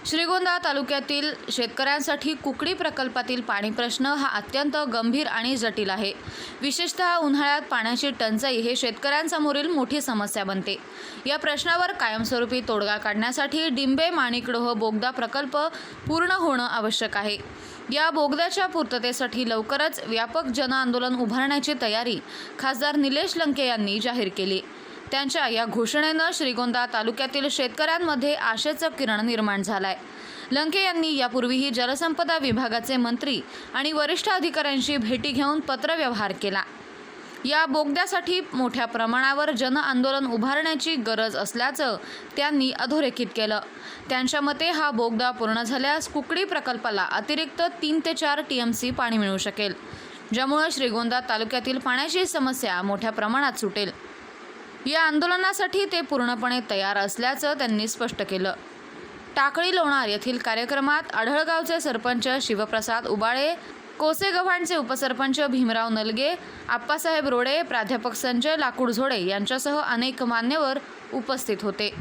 श्रीगोंदा तालुक्यातील शेतकऱ्यांसाठी कुकडी प्रकल्पातील पाणी प्रश्न हा अत्यंत गंभीर आणि जटिल आहे। विशेषतः उन्हाळ्यात पाण्याची टंचाई हे शेतकऱ्यांसमोरील मोठी समस्या बनते। या प्रश्नावर कायमस्वरूपी तोडगा काढण्यासाठी डिंबे माणिकडोह बोगदा प्रकल्प पूर्ण होणं आवश्यक आहे। या बोगद्याच्या पूर्ततेसाठी लवकरच व्यापक जनआंदोलन उभारण्याची तयारी खासदार निलेश लंके यांनी जाहीर केली। त्यांच्या या घोषणेनं श्रीगोंदा तालुक्यातील शेतकऱ्यांमध्ये आशेचं किरण निर्माण झालाय। लंके यांनी यापूर्वीही जलसंपदा विभागाचे मंत्री आणि वरिष्ठ अधिकाऱ्यांशी भेटी घेऊन पत्रव्यवहार केला। या बोगद्यासाठी मोठ्या प्रमाणावर जनआंदोलन उभारण्याची गरज असल्याचं त्यांनी अधोरेखित केलं। त्यांच्या मते हा बोगदा पूर्ण झाल्यास कुकडी प्रकल्पाला अतिरिक्त 3 ते 4 TMC पाणी मिळू शकेल, ज्यामुळे श्रीगोंदा तालुक्यातील पाण्याची समस्या मोठ्या प्रमाणात सुटेल। या आंदोलनासाठी ते पूर्णपणे तयार असल्याचं त्यांनी स्पष्ट केलं। टाकळी लोणार येथील कार्यक्रमात आढळगावचे सरपंच शिवप्रसाद उबाळे, कोसेगव्हाणचे उपसरपंच भीमराव नलगे, आप्पासाहेब रोडे, प्राध्यापक संजय लाकूडझोडे यांच्यासह अनेक मान्यवर उपस्थित होते।